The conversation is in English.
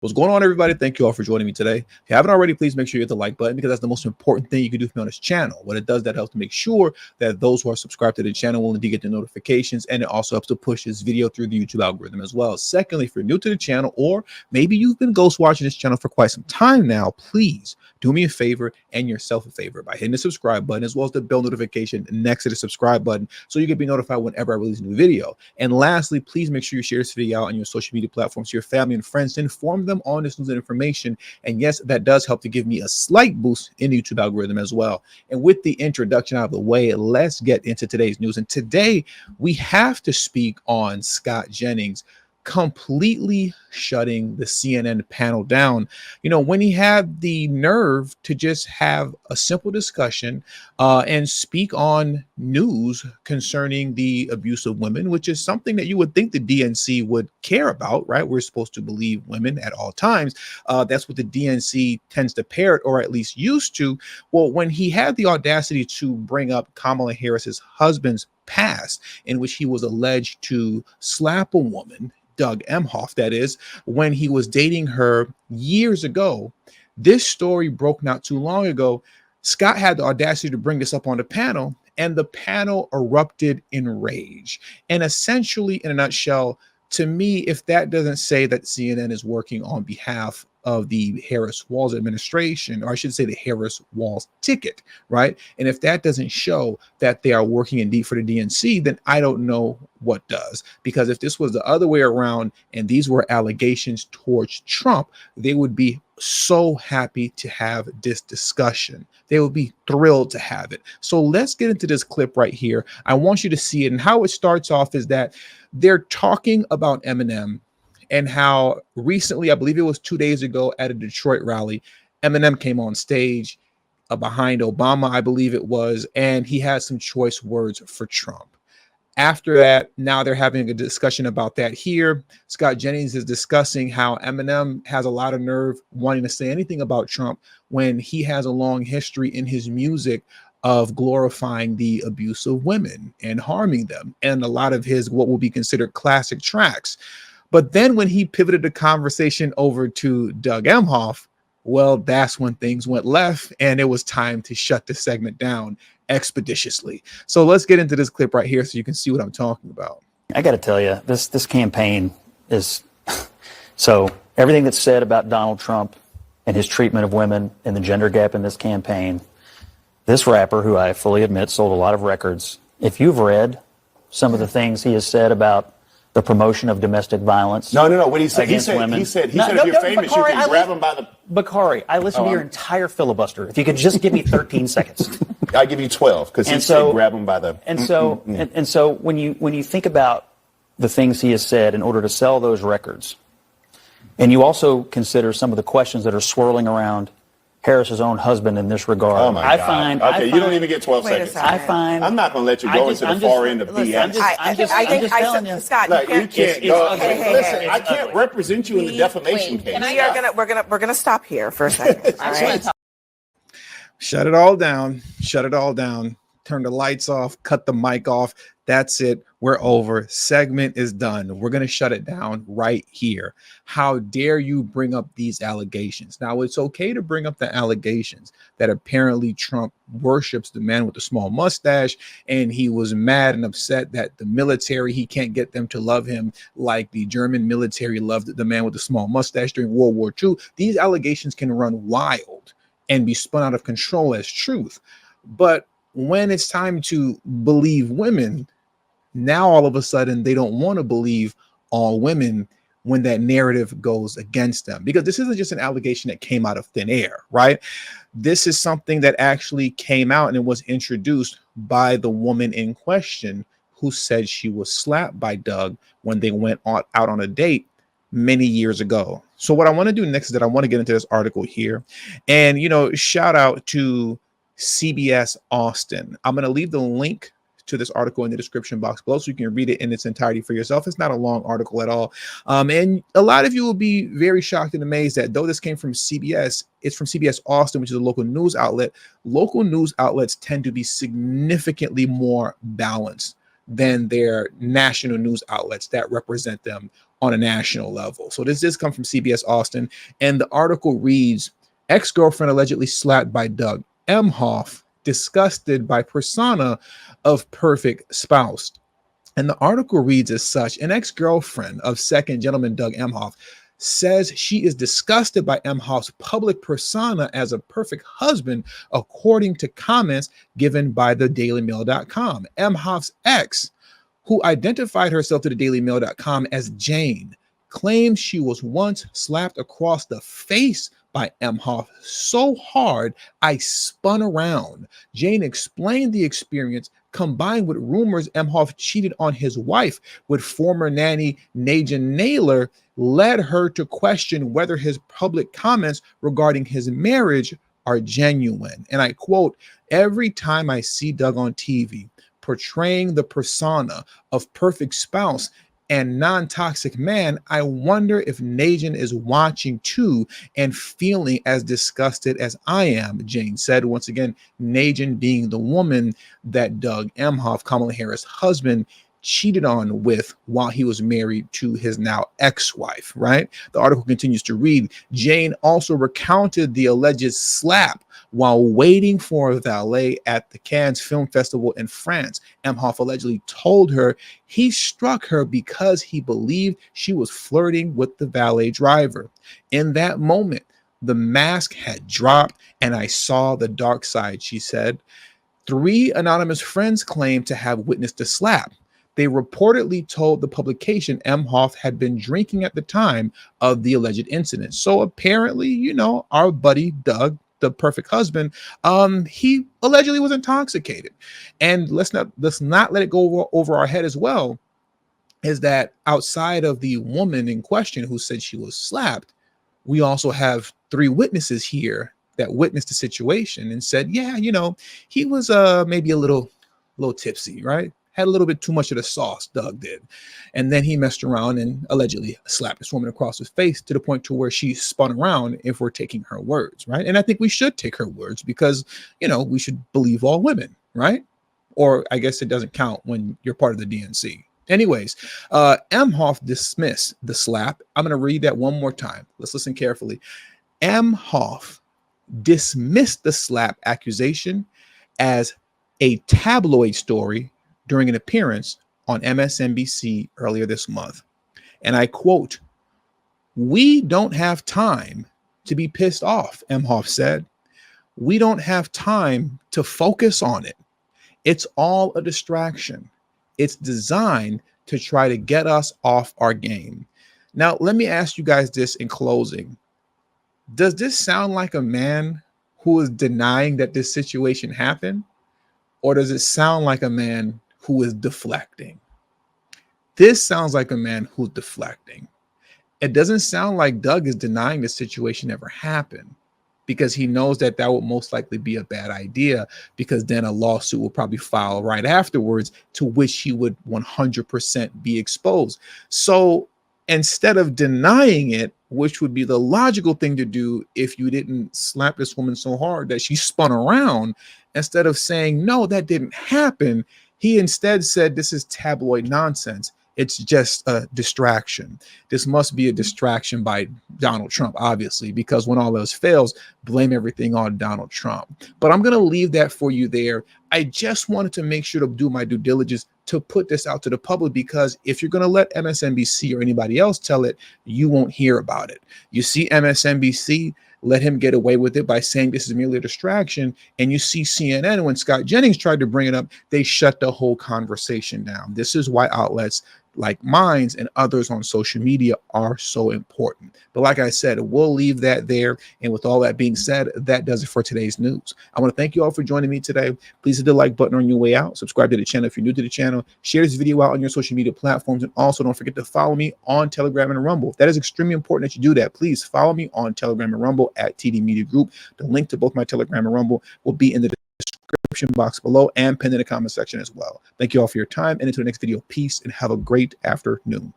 What's going on, everybody? Thank you all for joining me today. If you haven't already, please make sure you hit the like button because that's the most important thing you can do for me on this channel. What it does, that helps to make sure that those who are subscribed to the channel will indeed get the notifications, and it also helps to push this video through the YouTube algorithm as well. Secondly, if you're new to the channel, or maybe you've been ghost watching this channel for quite some time now, please do me a favor and yourself a favor by hitting the subscribe button as well as the bell notification next to the subscribe button so you can be notified whenever I release a new video. And lastly, please make sure you share this video out on your social media platforms to your family and friends to inform them on this news and information. And yes, that does help to give me a slight boost in the YouTube algorithm as well. And with the introduction out of the way, let's get into today's news. And today we have to speak on Scott Jennings completely shutting the CNN panel down. You know, when he had the nerve to just have a simple discussion and speak on news concerning the abuse of women, which is something that you would think the DNC would care about, right? We're supposed to believe women at all times. That's what the DNC tends to parrot, or at least used to. Well, when he had the audacity to bring up Kamala Harris's husband's past, in which he was alleged to slap a woman, Doug Emhoff, that is, when he was dating her years ago. This story broke not too long ago. Scott had the audacity to bring this up on the panel, and the panel erupted in rage. And essentially, in a nutshell, to me, if that doesn't say that CNN is working on behalf of the Harris-Walz administration, or I should say the Harris-Walz ticket, right? And if that doesn't show that they are working indeed for the DNC, then I don't know what does. Because if this was the other way around and these were allegations towards Trump, they would be so happy to have this discussion. They would be thrilled to have it. So let's get into this clip right here. I want you to see it. And how it starts off is that they're talking about Eminem and how recently, I believe it was 2 days ago at a Detroit rally, Eminem came on stage behind Obama, I believe it was, and he had some choice words for Trump. After that, now they're having a discussion about that here. Scott Jennings is discussing how Eminem has a lot of nerve wanting to say anything about Trump when he has a long history in his music of glorifying the abuse of women and harming them, and a lot of his what will be considered classic tracks. But then when he pivoted the conversation over to Doug Emhoff, well, that's when things went left, and it was time to shut the segment down expeditiously. So let's get into this clip right here so you can see what I'm talking about. I got to tell you, this campaign is so everything that's said about Donald Trump and his treatment of women and the gender gap in this campaign. This rapper, who I fully admit sold a lot of records, if you've read some of the things he has said about the promotion of domestic violence. No. What he said, women. He said, if you're famous, Bakari, you can grab them by the. Bakari, I listened to your entire filibuster. If you could just give me 13 seconds. I'll give you 12 because he said grab them by the. And so when you think about the things he has said in order to sell those records, and you also consider some of the questions that are swirling around Harris's own husband in this regard. Oh my God. Okay, you don't even get 12 seconds. I'm not going to let you go into the far end of BS. I just telling you, Scott, you can't go. Listen, I can't represent you in the defamation case. We're gonna stop here for a second. All right. Shut it all down. Shut it all down. Turn the lights off. Cut the mic off. That's it. We're over. Segment is done. We're going to shut it down right here. How dare you bring up these allegations? Now, it's okay to bring up the allegations that apparently Trump worships the man with the small mustache, and he was mad and upset that the military, he can't get them to love him like the German military loved the man with the small mustache during World War II. These allegations can run wild and be spun out of control as truth. But when it's time to believe women, now all of a sudden they don't want to believe all women when that narrative goes against them, because this isn't just an allegation that came out of thin air, right? This is something that actually came out and it was introduced by the woman in question who said she was slapped by Doug when they went out on a date many years ago. So what I want to do next is that I want to get into this article here, and, you know, shout out to CBS Austin. I'm going to leave the link to this article in the description box below so you can read it in its entirety for yourself. It's not a long article at all. And a lot of you will be very shocked and amazed that though this came from CBS, it's from CBS Austin, which is a local news outlet. Local news outlets tend to be significantly more balanced than their national news outlets that represent them on a national level. So this come from CBS Austin, and the article reads, ex-girlfriend allegedly slapped by Doug Emhoff, disgusted by persona of perfect spouse. And the article reads as such: an ex-girlfriend of second gentleman Doug Emhoff says she is disgusted by Emhoff's public persona as a perfect husband, according to comments given by the dailymail.com. Emhoff's ex, who identified herself to the dailymail.com as Jane, claims she was once slapped across the face by Emhoff so hard I spun around. Jane explained the experience, combined with rumors Emhoff cheated on his wife with former nanny Najan Naylor, led her to question whether his public comments regarding his marriage are genuine. And I quote, every time I see Doug on TV portraying the persona of perfect spouse and non-toxic man, I wonder if Najan is watching too and feeling as disgusted as I am, Jane said. Once again, Najan being the woman that Doug Emhoff, Kamala Harris' husband, cheated on with while he was married to his now ex-wife, right? The article continues to read, Jane also recounted the alleged slap while waiting for a valet at the Cannes Film Festival in France. Emhoff allegedly told her he struck her because he believed she was flirting with the valet driver. In that moment, the mask had dropped and I saw the dark side, she said. 3 anonymous friends claimed to have witnessed the slap. They reportedly told the publication Emhoff had been drinking at the time of the alleged incident. So apparently, you know, our buddy Doug, the perfect husband, he allegedly was intoxicated. And let's not let it go over our head as well, is that outside of the woman in question who said she was slapped, we also have 3 witnesses here that witnessed the situation and said, yeah, you know, he was maybe a little tipsy, right? Had a little bit too much of the sauce, Doug did. And then he messed around and allegedly slapped this woman across his face to the point to where she spun around, if we're taking her words, right? And I think we should take her words because, you know, we should believe all women, right? Or I guess it doesn't count when you're part of the DNC. Anyways, Emhoff dismissed the slap. I'm going to read that one more time. Let's listen carefully. Emhoff dismissed the slap accusation as a tabloid story during an appearance on MSNBC earlier this month. And I quote, we don't have time to be pissed off, Emhoff said. We don't have time to focus on it. It's all a distraction. It's designed to try to get us off our game. Now, let me ask you guys this in closing. Does this sound like a man who is denying that this situation happened? Or does it sound like a man who is deflecting? This sounds like a man who's deflecting. It doesn't sound like Doug is denying the situation ever happened, because he knows that that would most likely be a bad idea, because then a lawsuit will probably file right afterwards to which he would 100% be exposed. So instead of denying it, which would be the logical thing to do if you didn't slap this woman so hard that she spun around, instead of saying, no, that didn't happen, he instead said, this is tabloid nonsense. It's just a distraction. This must be a distraction by Donald Trump, obviously, because when all else fails, blame everything on Donald Trump. But I'm going to leave that for you there. I just wanted to make sure to do my due diligence to put this out to the public, because if you're going to let MSNBC or anybody else tell it, you won't hear about it. You see MSNBC let him get away with it by saying this is merely a distraction. And you see CNN, when Scott Jennings tried to bring it up, they shut the whole conversation down. This is why outlets like mine and others on social media are so important. But like I said, we'll leave that there. And with all that being said, that does it for today's news. I want to thank you all for joining me today. Please hit the like button on your way out. Subscribe to the channel if you're new to the channel. Share this video out on your social media platforms. And also don't forget to follow me on Telegram and Rumble. That is extremely important that you do that. Please follow me on Telegram and Rumble at TD Media Group. The link to both my Telegram and Rumble will be in the description box below and pinned in the comment section as well. Thank you all for your time, and until the next video, peace and have a great afternoon.